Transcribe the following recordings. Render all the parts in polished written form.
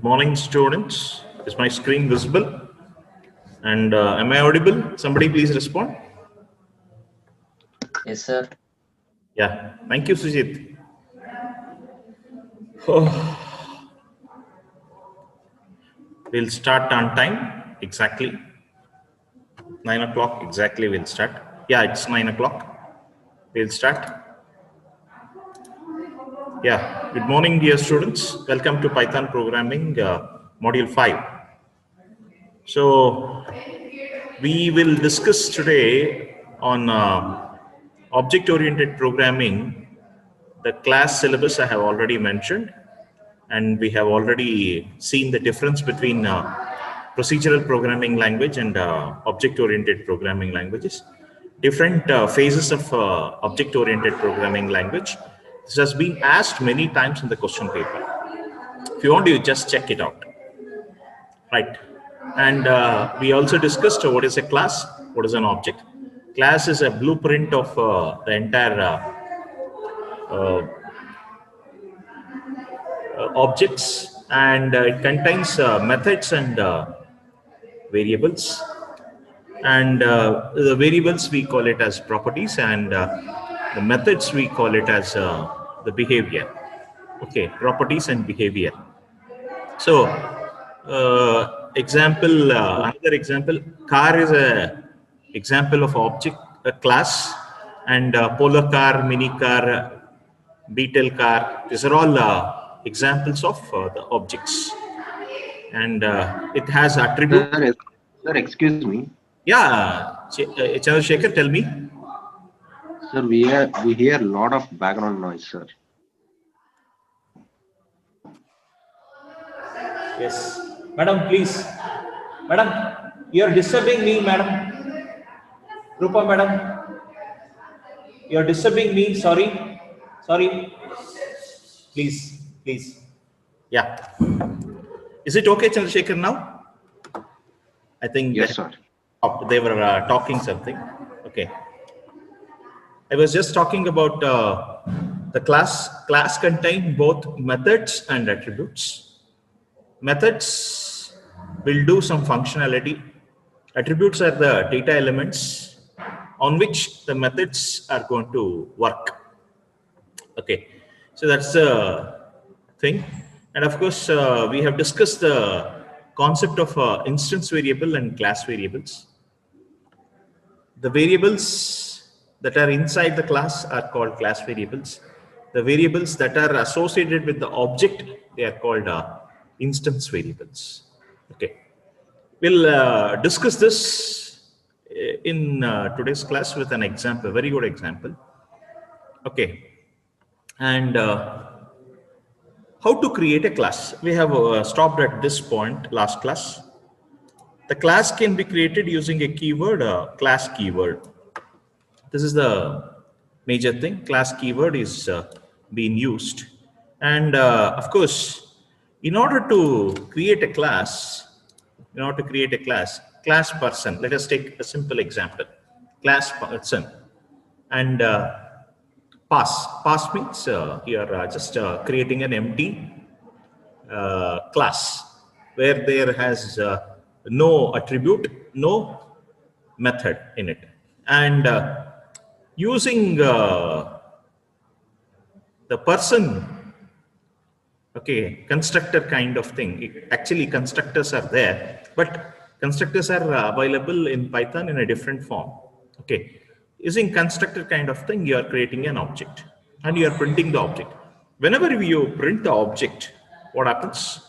Good morning, students. Is my screen visible? And am I audible? Somebody please respond. Yes, sir. Yeah. Thank you, Sujit. Oh. We'll start on time. Exactly. 9 o'clock. Exactly. We'll start. Yeah, it's 9 o'clock. We'll start. Yeah. Good morning, dear students. Welcome to Python Programming Module 5. So, we will discuss today on object-oriented programming. The class syllabus I have already mentioned, and we have already seen the difference between procedural programming language and object-oriented programming languages. Different phases of object-oriented programming language. This has been asked many times in the question paper. If you want to, just check it out. Right. And we also discussed what is a class, what is an object. Class is a blueprint of the entire objects, and it contains methods and variables. And the variables we call it as properties, and the methods we call it as the behavior. Okay, properties and behavior. So, another example, car is a example of object, a class, and polar car, mini car, beetle car. These are all examples of the objects, and it has attributes. Sir, excuse me. Yeah, Chandrasekhar, tell me. Sir, we hear a lot of background noise, sir. Yes, madam, please. Madam, you are disturbing me, madam. Rupa, madam, you are disturbing me. Sorry. Please. Yeah. Is it okay, Chandrasekhar, now? I think yes, sir. They were talking something. Okay. I was just talking about the class. Class contain both methods and attributes. Methods will do some functionality. Attributes are the data elements on which the methods are going to work. Okay, so that's the thing. And of course, we have discussed the concept of instance variable and class variables. The variables that are inside the class are called class variables. The variables that are associated with the object, they are called instance variables. Okay, we'll discuss this in today's class with an example, a very good example. Okay, and how to create a class. We have stopped at this point last class. The class can be created using a keyword, class keyword. This is the major thing. Class keyword is being used, and of course, in order to create a class, class person. Let us take a simple example. Class person, and pass. Pass means you are just creating an empty class where there has no attribute, no method in it, and using the person, okay, constructor kind of thing. Actually, constructors are there, but constructors are available in Python in a different form. Okay, using constructor kind of thing, you are creating an object and you are printing the object. Whenever you print the object, what happens?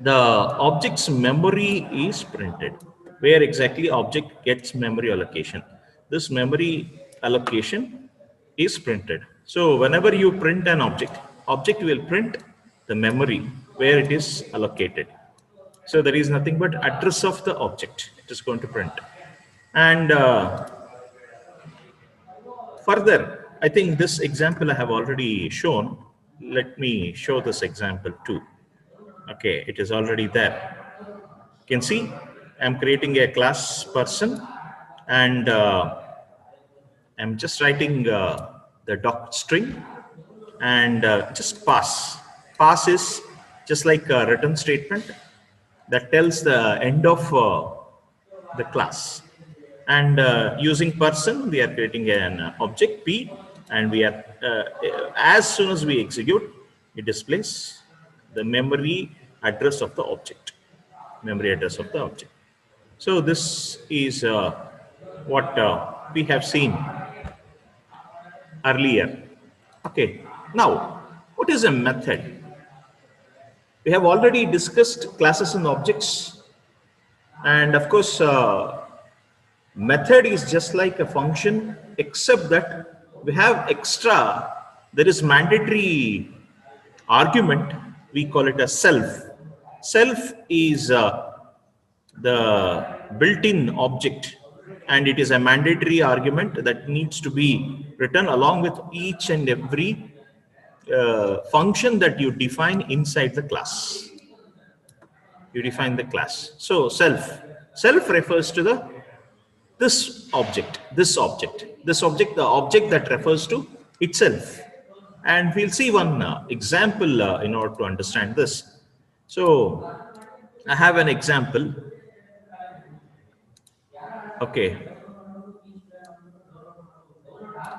The object's memory is printed. Where exactly object gets memory allocation? This memory allocation is printed. So whenever you print an object will print the memory where it is allocated. So there is nothing but address of the object it is going to print. And further, I think this example I have already shown. Let me show this example too. Okay, it is already there. You can see I'm creating a class person, and I'm just writing the doc string, and just pass. Pass is just like a written statement that tells the end of the class. And using person, we are creating an object P, and we are as soon as we execute, it displays the memory address of the object. So this is what we have seen earlier. Okay. Now, what is a method? We have already discussed classes and objects, and of course, method is just like a function, except that we have extra. There is mandatory argument. We call it a self. Self is the built-in object, and it is a mandatory argument that needs to be written along with each and every function that you define inside the class. So self refers to the the object that refers to itself. And we'll see one example in order to understand this. So I have an example. Okay.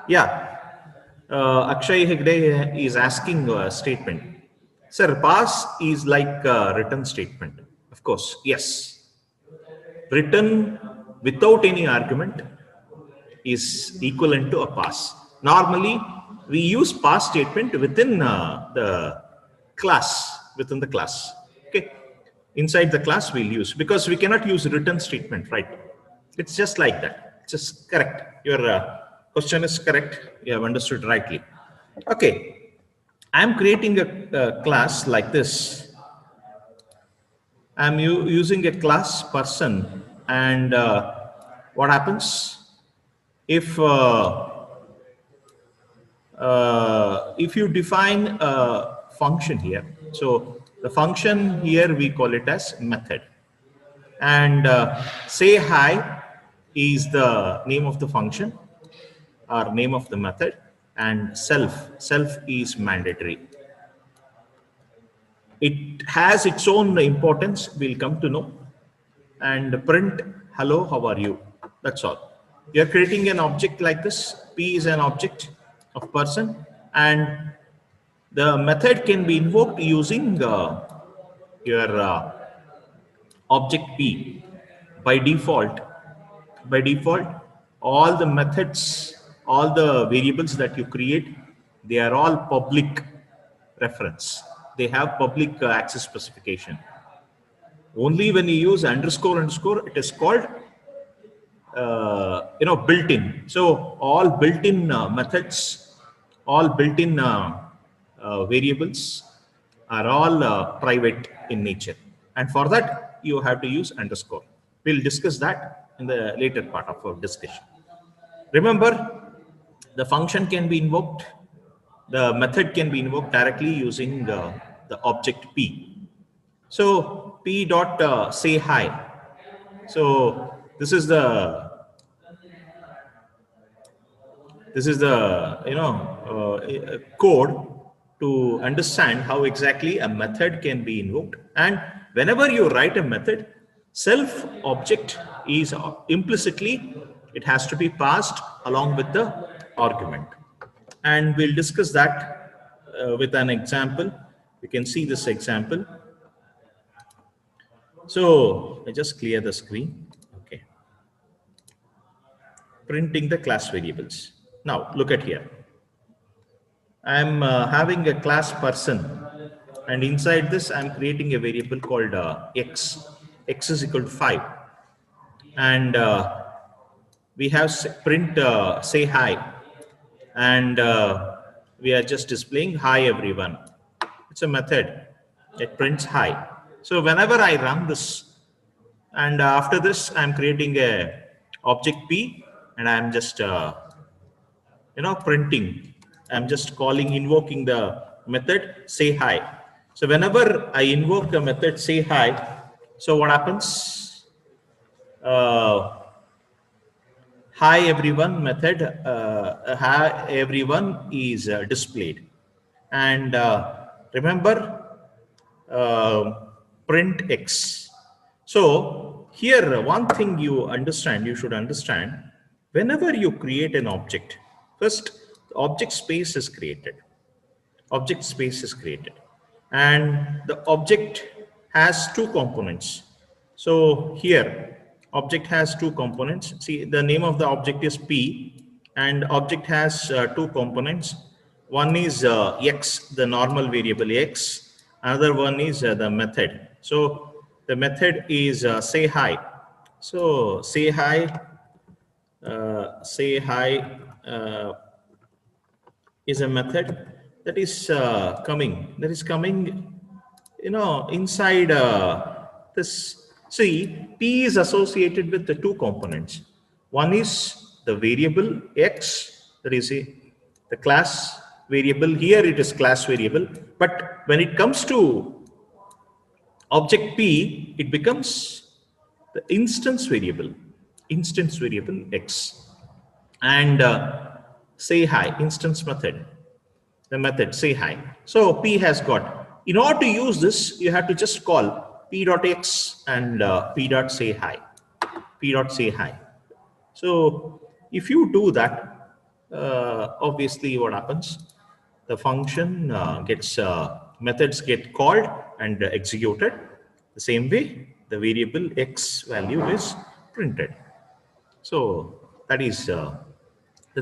Yeah. Akshay Hegde is asking a statement. Sir, pass is like a written statement. Of course, yes. Written without any argument is equivalent to a pass. Normally, we use pass statement within the class. Okay. Inside the class, we'll use, because we cannot use written statement, right? It's just like that. It's just correct. Your question is correct. You have understood rightly. Okay. I'm creating a class like this. I'm using a class person, and what happens if you define a function here? So the function here, we call it as method, and say hi is the name of the function or name of the method, and self is mandatory. It has its own importance, we'll come to know. And print hello, how are you? That's all. You're creating an object like this. P is an object of person, and the method can be invoked using your object P. By default, all the methods, all the variables that you create, they are all public reference. They have public access specification. Only when you use underscore, it is called built-in. So all built-in methods, all built-in variables are all private in nature, and for that you have to use underscore. We'll discuss that in the later part of our discussion. Remember, the function can be invoked, the method can be invoked directly using the object P. So P dot say hi. So this is the code to understand how exactly a method can be invoked. And whenever you write a method, self object is implicitly, it has to be passed along with the argument. And we'll discuss that with an example. You can see this example. So I just clear the screen. Okay. Printing the class variables. Now look at here. I'm having a class person, and inside this I'm creating a variable called x. X is equal to 5, and we have print say hi, and we are just displaying hi everyone. It's a method. It prints hi. So whenever I run this, and after this I'm creating a object P, and I'm just printing. I'm just invoking the method say hi. So whenever I invoke the method say hi, so what happens? Hi everyone method, hi everyone is displayed. And remember, print X. So here, one thing you should understand, whenever you create an object, first the object space is created. Object space is created. And the object has two components. So here, object has two components. See, the name of the object is P, and object has two components. One is X, the normal variable X. Another one is the method. So the method is say hi. So say hi, is a method that is coming, inside this. See, P is associated with the two components. One is the variable X, that is the class variable. Here it is class variable, but when it comes to object P, it becomes the instance variable X. And say hi, instance method, the method say hi. So P has got, in order to use this, you have to just call P.x and P.say hi, P.say hi. So if you do that, obviously what happens, the function methods get called and executed. The same way, the variable X value is printed. So that is the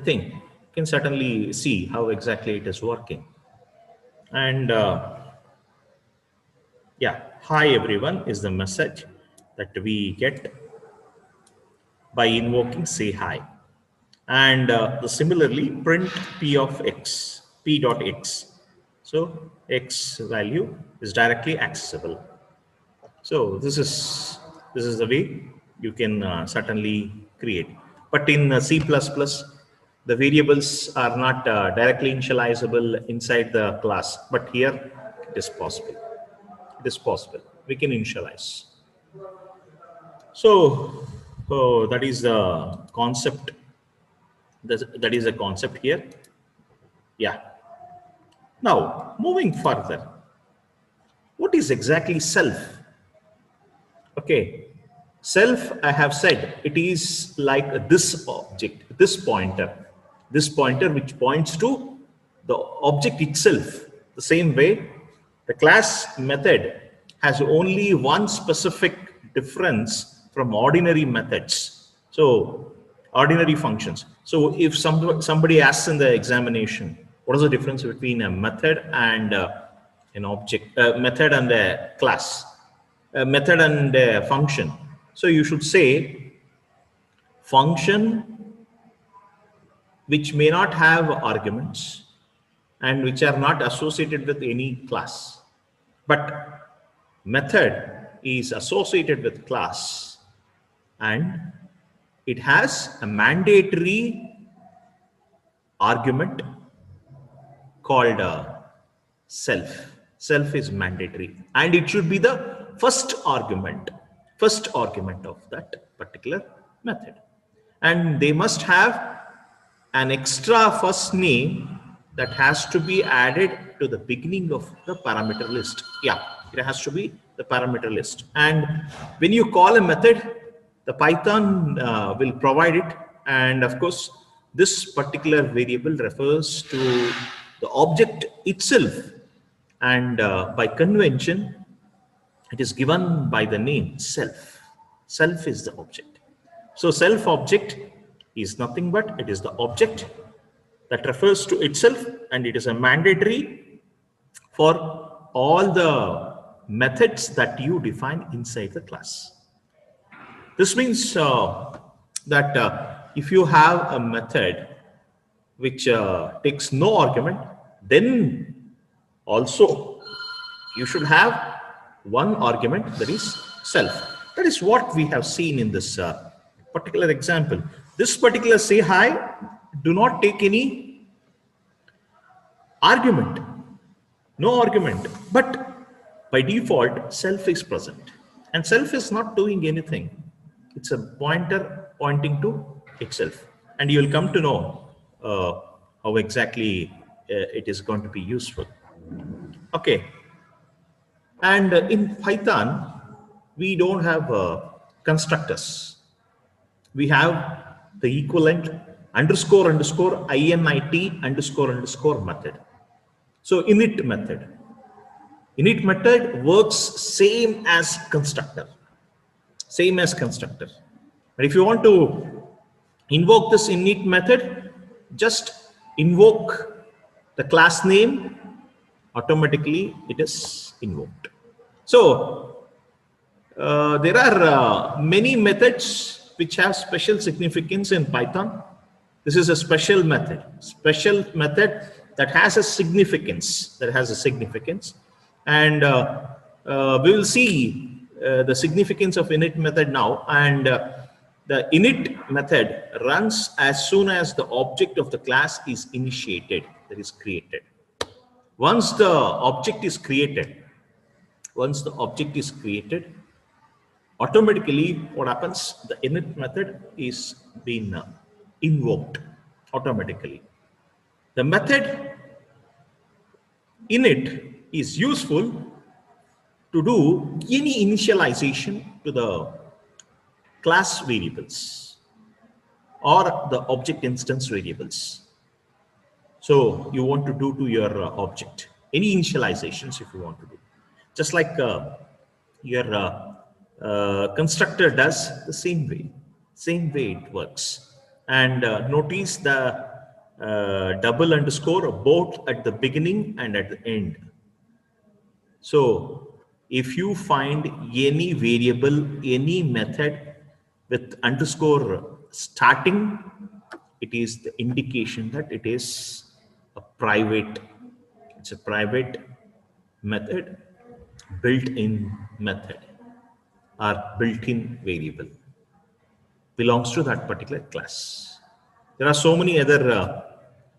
thing. You can certainly see how exactly it is working. And yeah, hi everyone is the message that we get by invoking say hi. And similarly, print P of X, P.x. So X value is directly accessible. So this is the way you can certainly create. But in C++, the variables are not directly initializable inside the class. But here it is possible. It is possible. We can initialize. So that is the concept. That is the concept here. Yeah. Now, moving further, what is exactly self? Okay, self, I have said, it is like this object, this pointer which points to the object itself. The same way, the class method has only one specific difference from ordinary methods. So ordinary functions. So if somebody asks in the examination, what is the difference between a method and an object, method and a class? A method and a function. So you should say function which may not have arguments and which are not associated with any class. But method is associated with class and it has a mandatory argument called self. Self is mandatory and it should be the first argument of that particular method. And they must have an extra first name that has to be added to the beginning of the parameter list. Yeah, it has to be the parameter list. And when you call a method, the Python will provide it. And of course, this particular variable refers to the object itself. And by convention, it is given by the name self. Self is the object. So self object is nothing but it is the object that refers to itself, and it is a mandatory for all the methods that you define inside the class. This means that if you have a method which takes no argument, then also you should have one argument, that is self. That is what we have seen in this particular example. This particular say hi do not take any argument, no argument, but by default self is present and self is not doing anything. It's a pointer pointing to itself, and you will come to know how exactly it is going to be useful. Okay. And in Python, we don't have constructors. We have the equivalent underscore underscore init underscore underscore method. So init method. Init method works same as constructor. Same as constructor. But if you want to invoke this init method, just invoke the class name, automatically it is invoked. So there are many methods which have special significance in Python. This is a special method that has a significance, and we will see the significance of init method now. And the init method runs as soon as the object of the class is initiated, that is created. Once the object is created, automatically what happens, the init method is being invoked automatically. The method init is useful to do any initialization to the class variables or the object instance variables. So you want to do to your object any initializations if you want to do, just like your constructor does, the same way it works. And notice the double underscore both at the beginning and at the end. So if you find any variable, any method with underscore starting, it is the indication that it is a private, it's a private method, built-in method or built-in variable, belongs to that particular class. There are so many other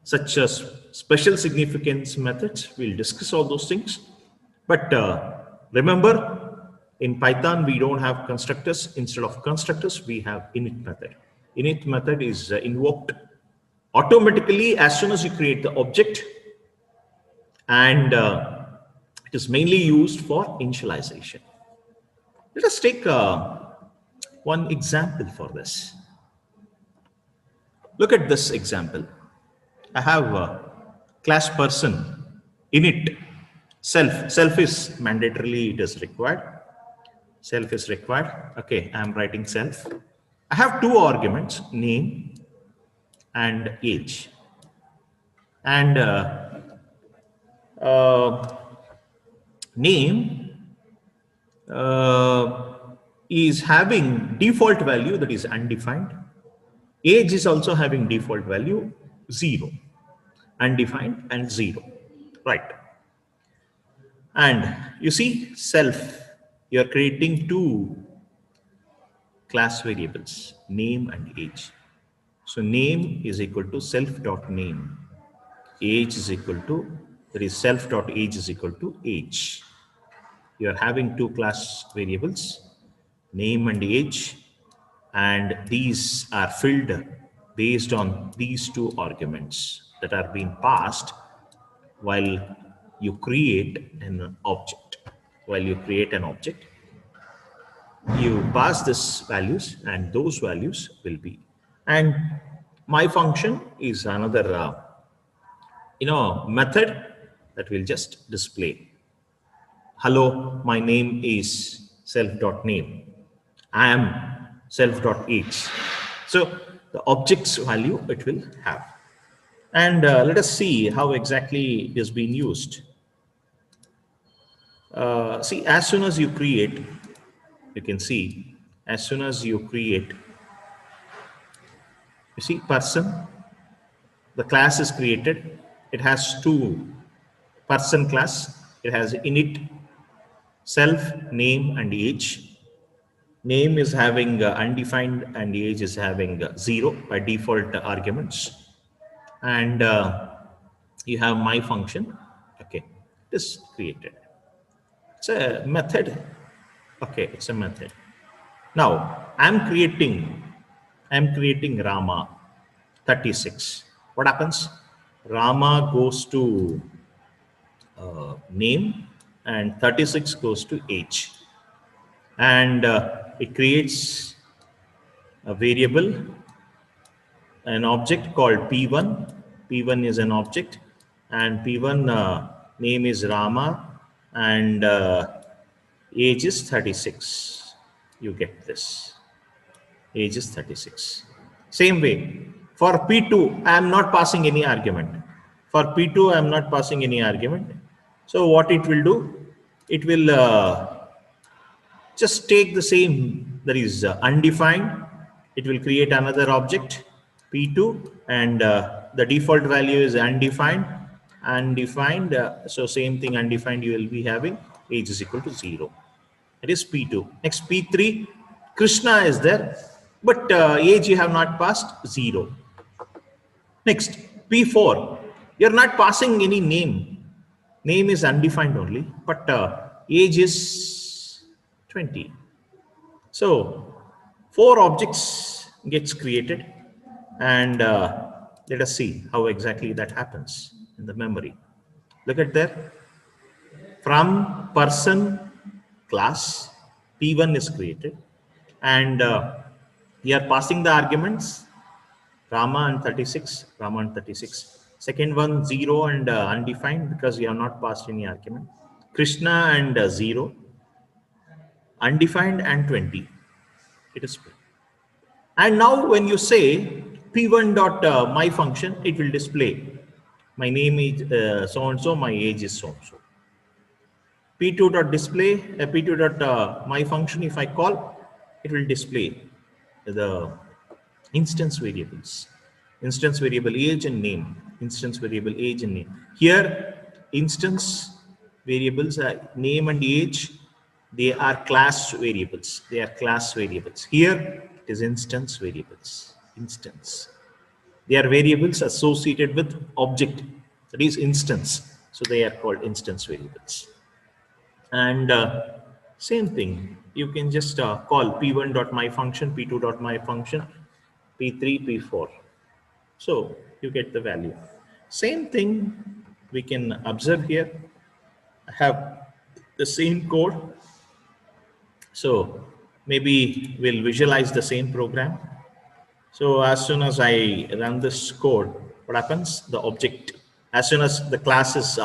such as special significance methods. We'll discuss all those things. But remember, in Python, we don't have constructors. Instead of constructors, we have init method. Init method is invoked automatically as soon as you create the object, and it is mainly used for initialization. Let us take one example for this. Look at this example. I have a class person, init, self. Self is mandatorily, it is required. Self is required. Okay, I am writing self. I have two arguments, name and age. And name is having default value that is undefined. Age is also having default value 0, undefined and 0, right? And you see self, you are creating two class variables, name and age. So name is equal to self.name, age is equal to, that is self.age is equal to age. You are having two class variables, name and age, and these are filled based on these two arguments that are being passed while you create an object. While you create an object, you pass these values and those values will be. And my function is another method that will just display. Hello, my name is self.name. I am self.age. So the object's value it will have. And let us see how exactly it is being used. See, as soon as you create, you can see, as soon as you create, you see person, the class is created. It has two person class. It has init, self, name and age. Name is having undefined and age is having 0 by default arguments. And you have my function. Okay, it is created. It's a method. Okay, it's a method. Now I'm creating Rama 36. What happens? Rama goes to name and 36 goes to age. And it creates a variable, an object called P1. P1 is an object, and P1 name is Rama, and age is 36. You get this. Age is 36. Same way, for P2, I am not passing any argument. For P2, I am not passing any argument. So what it will do, it will just take the same, that is undefined. It will create another object, P2, and the default value is undefined. Undefined, so same thing, undefined, you will be having age is equal to 0. It is P2. Next, P3, Krishna is there, but age you have not passed, 0. Next, P4, you are not passing any name. Name is undefined only, but age is 20. So 4 objects gets created, and let us see how exactly that happens in the memory. Look at there. From person class, P1 is created, and we are passing the arguments Rama and 36, Rama and 36. Second one 0 and undefined, because we have not passed any argument. Krishna and 0, undefined, and 20. It is. And now when you say P1 dot my function, it will display my name is so and so, my age is so and so. P2 dot display, P2 dot my function, if I call, it will display the instance variables. Instance variable age and name. Instance variable age and name. Here, instance variables are name and age. They are class variables. They are class variables. Here, it is instance variables. Instance. They are variables associated with object. That is instance. So they are called instance variables. And same thing. You can just call P1 dot my function, P2 dot my function, P3, P4. So you get the value. Same thing we can observe here. I have the same code. So maybe we'll visualize the same program. So as soon as I run this code, what happens? The object, as soon as the class is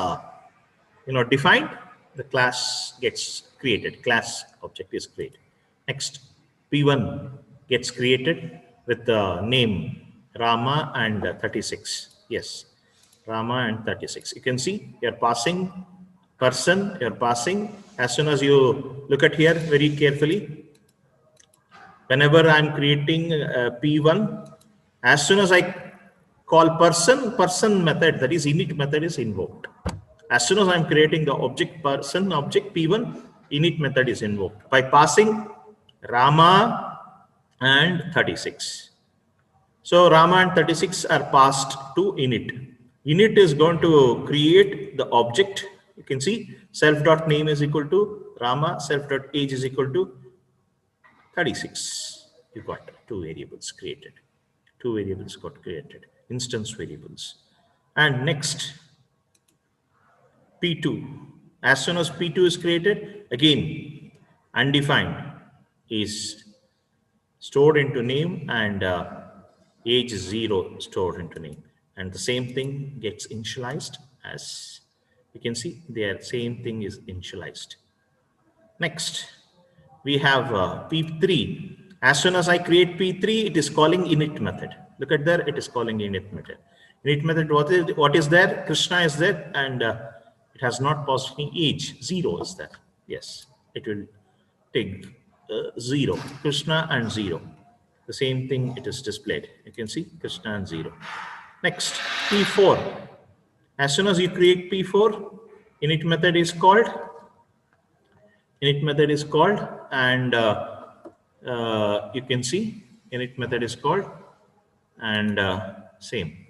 defined, the class gets created. Class object is created. Next, P1 gets created with the name Rama and 36. Yes, Rama and 36. You can see you're passing person, you're passing. As soon as you look at here very carefully, whenever I'm creating P1, as soon as I call person method, that is init method, is invoked. As soon as I'm creating the object person object P1, init method is invoked by passing Rama and 36. So Rama and 36 are passed to init. Init is going to create the object. You can see self.name is equal to Rama, self.age is equal to 36. You got 2 variables created. 2 variables got created, instance variables. And next, P2. As soon as P2 is created, again, undefined is stored into name, and age 0 stored into name. And the same thing gets initialized. As you can see, their same thing is initialized. Next, we have P3. As soon as I create P3, it is calling init method. Look at there, it is calling init method. Init method, what is there? Krishna is there, and it has not passed any age. 0 is there. Yes, it will take 0. Krishna and 0. The same thing it is displayed. You can see Krishna and 0. Next, P4. As soon as you create P4, init method is called. Init method is called, and you can see init method is called, and same.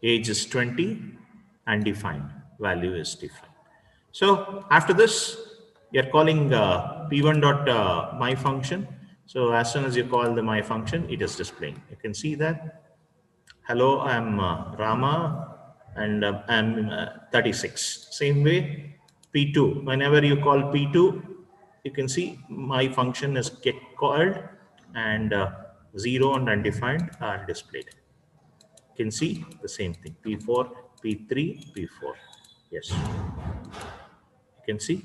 Age is 20, undefined. Value is defined. So after this, you are calling P1 dot my function. So as soon as you call the my function, it is displaying. You can see that. Hello, I am Rama, and I'm 36. Same way, P2. Whenever you call P2, you can see my function is get called, and 0 and undefined are displayed. You can see the same thing, P4, P3, P4. Yes, you can see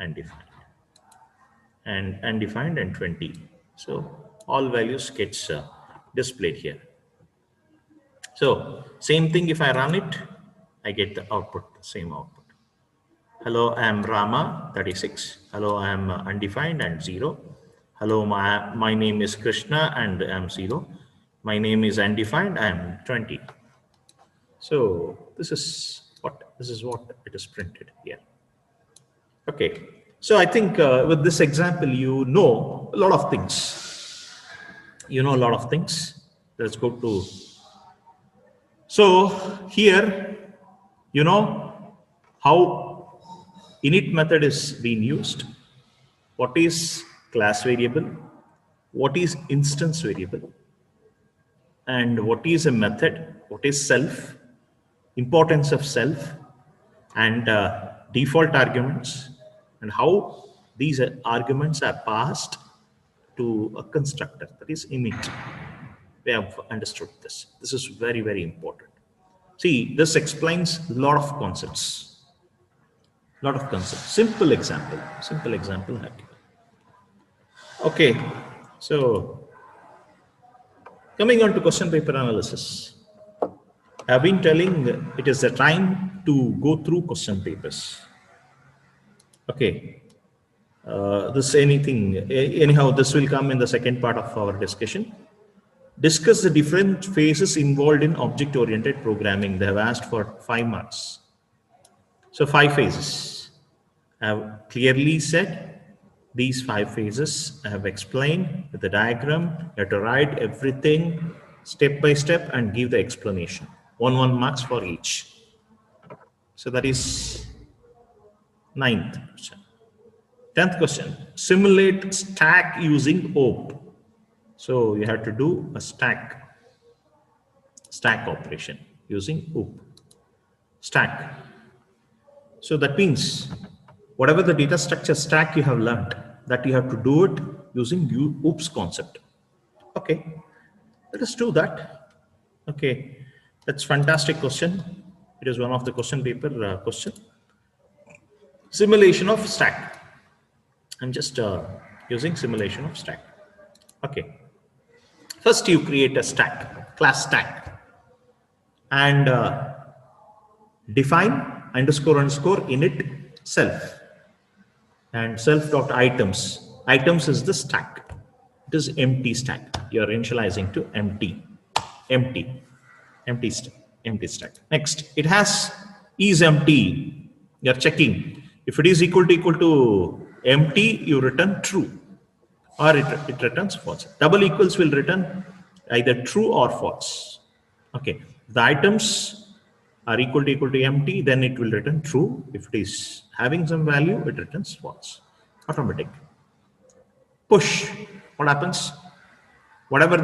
undefined and undefined and 20. So all values gets displayed here. So same thing, if I run it, I get the output, the same output. Hello, I am Rama, 36. Hello, I am undefined and 0. Hello, my name is Krishna and I am 0. My name is undefined, I am 20. So this is what it is printed here. Okay, so I think with this example, you know a lot of things. You know a lot of things. Let's go to. So here, you know how init method is being used. What is class variable? What is instance variable? And what is a method? What is self? Importance of self and default arguments, and how these arguments are passed to a constructor, that is init. We have understood this. This is very, very important. See, this explains a lot of concepts. Lot of concepts. Simple example. Simple example. Okay, so coming on to question paper analysis. I've been telling it is the time to go through question papers. Okay, anyhow, this will come in the second part of our discussion. Discuss the different phases involved in object-oriented programming. They have asked for 5 marks. So 5 phases. I have clearly said these 5 phases. I have explained with the diagram. You have to write everything step by step and give the explanation. 1 marks for each. So that is 9th question. 10th question. Simulate stack using OP. So you have to do a stack operation using OOP. Stack. So that means whatever the data structure stack you have learned, that you have to do it using OOP's concept. Okay, let us do that. Okay, that's fantastic question. It is one of the question paper question. Simulation of stack. I'm just using simulation of stack. Okay. First, you create a stack, class stack, and define underscore init self, and self.items. Items is the stack. It is empty stack. You are initializing to empty stack. Next, it has is empty. You are checking. If it is equal to empty, you return true, or it returns false. Double equals will return either true or false. Okay, the items are equal to empty, then it will return true. If it is having some value, it returns false. Automatic. Push. What happens? Whatever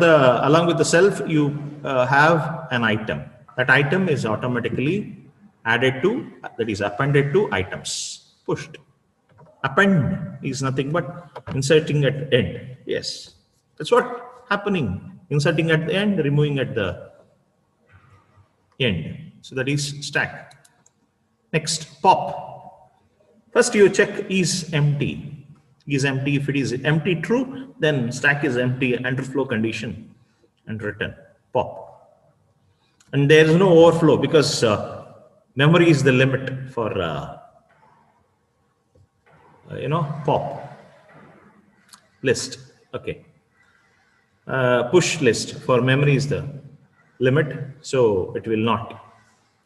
along with the self, you have an item. That item is automatically added to, that is appended to items. Pushed. Append is nothing but inserting at end. Yes, that's what happening. Inserting at the end, removing at the end. So that is stack. Next, pop. First you check is empty. Is empty. If it is empty true, then stack is empty, underflow condition, and return pop. And there is no overflow because memory is the limit for pop list. Okay, push list for memory is the limit, so it will not.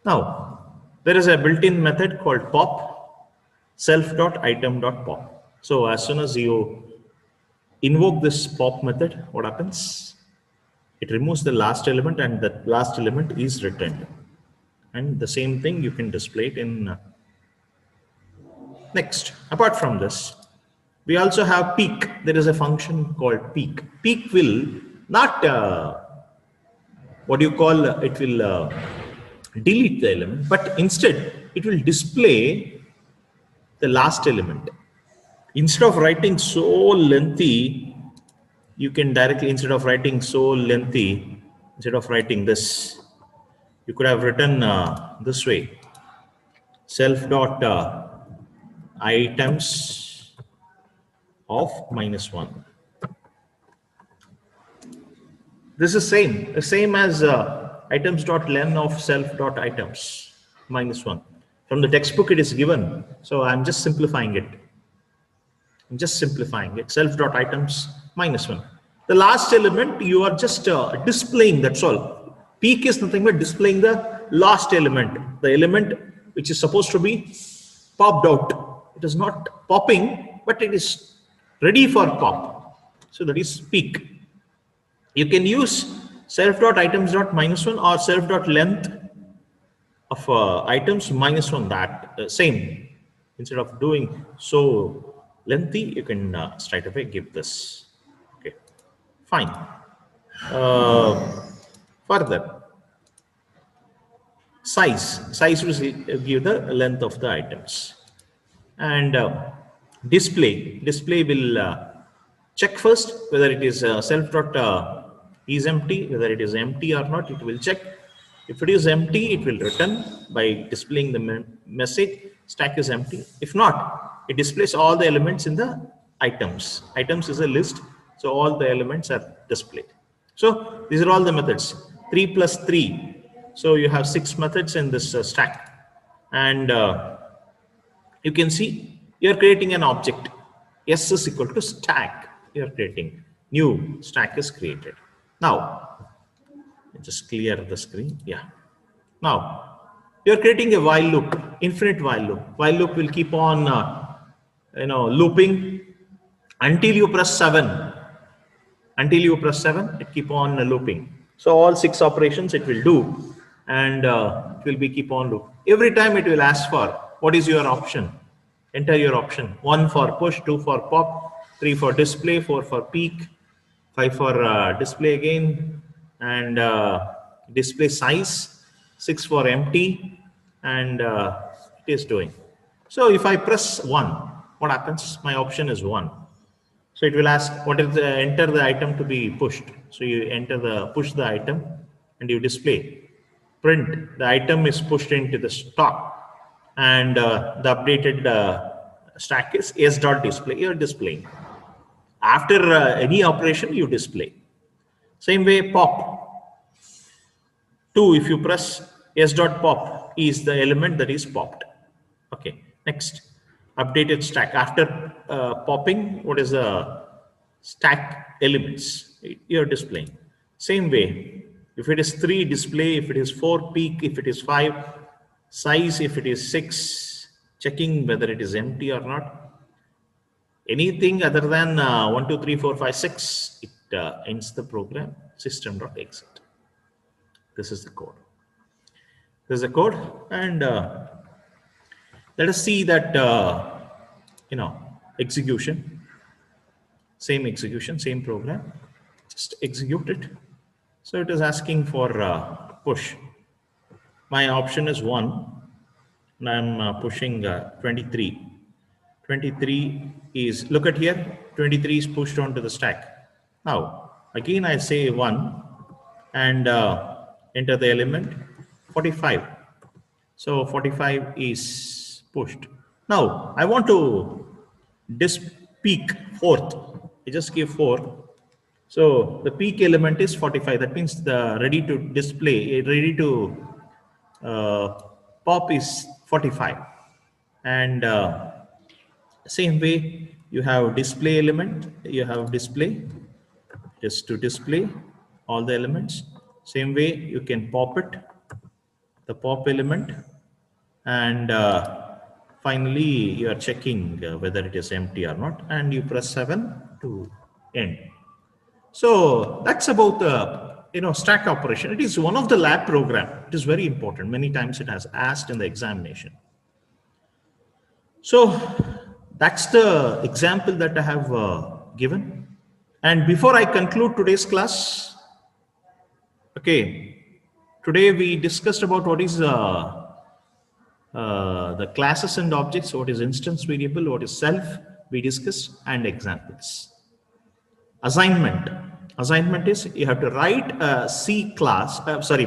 Now there is a built-in method called pop, self.item.pop. So as soon as you invoke this pop method, what happens? It removes the last element, and that last element is returned. And the same thing you can display it in. Next, apart from this, we also have peek. There is a function called peek. Peek will not, it will delete the element, but instead it will display the last element. Instead of writing so lengthy, you can directly, instead of writing this, you could have written this way: self dot items of -1. This is the same as items dot len of self dot items -1. From the textbook it is given, so I'm just simplifying it. Self dot items -1. The last element you are just displaying, that's all. Peek is nothing but displaying the last element, the element which is supposed to be popped out. It is not popping, but it is ready for pop. So that is peek. You can use self dot items dot -1 or self dot length of items -1. That same. Instead of doing so lengthy, you can straight away give this. Okay, fine. Further, size will give the length of the items, and display will check first whether it is self dot is empty, whether it is empty or not. It will check. If it is empty, it will return by displaying the message stack is empty. If not, it displays all the elements in the items. Items is a list, so all the elements are displayed. So these are all the methods. 3 plus 3. So you have 6 methods in this stack, and you can see you are creating an object. S is equal to stack. You are creating new stack is created. Now just clear the screen. Yeah. Now you are creating a while loop, infinite while loop. While loop will keep on looping until you press 7. Until you press 7, it keep on looping. So all 6 operations it will do, and it will be keep on loop. Every time it will ask for what is your option. Enter your option. 1 for push, 2 for pop, 3 for display, 4 for peek, 5 for display again, and display size, 6 for empty, and it is doing. So if I press 1, what happens? My option is 1. So it will ask what is the enter the item to be pushed. So you push the item and you display. Print the item is pushed into the stock, and the updated stack is s.display. You're displaying. After any operation, you display. Same way, pop. 2, if you press s.pop is the element that is popped. Okay, next. Updated stack. After popping, what is the stack elements you're displaying? Same way, if it is 3, display. If it is 4, peek. If it is 5, size. If it is 6, checking whether it is empty or not. Anything other than 1, 2, 3, 4, 5, 6, it ends the program. System.exit. This is the code. This is the code, and let us see that execution. Same execution, same program. Just execute it. So it is asking for push. My option is 1, and I'm pushing 23. 23 is, look at here, 23 is pushed onto the stack. Now again I say 1 and enter the element 45. So 45 is pushed. Now I want to peek 4th. I just give 4. So the peek element is 45. That means the ready to display, ready to pop is 45. And same way, you have display element. You have display just to display all the elements. Same way, you can pop it, the pop element, and finally you are checking whether it is empty or not, and you press 7 to end. So that's about the stack operation. It is one of the lab program. It is very important. Many times it has asked in the examination. So that's the example that I have given. And before I conclude today's class, okay, Today we discussed about what is the classes and objects, what is instance variable, what is self, we discussed, and examples. Assignment. Assignment is you have to write a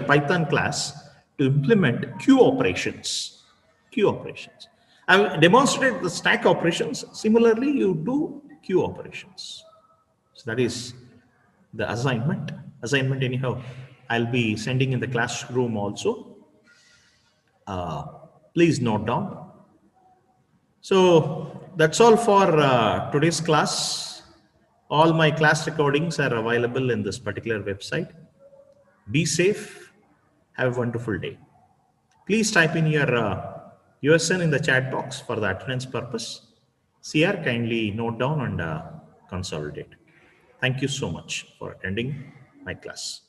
Python class to implement queue operations. Queue operations. I've demonstrated the stack operations. Similarly, you do queue operations. So that is the assignment. Assignment anyhow, I'll be sending in the classroom also. Please note down. So that's all for today's class. All my class recordings are available in this particular website. Be safe. Have a wonderful day. Please type in your USN in the chat box for the attendance purpose. CR, kindly note down and consolidate. Thank you so much for attending my class.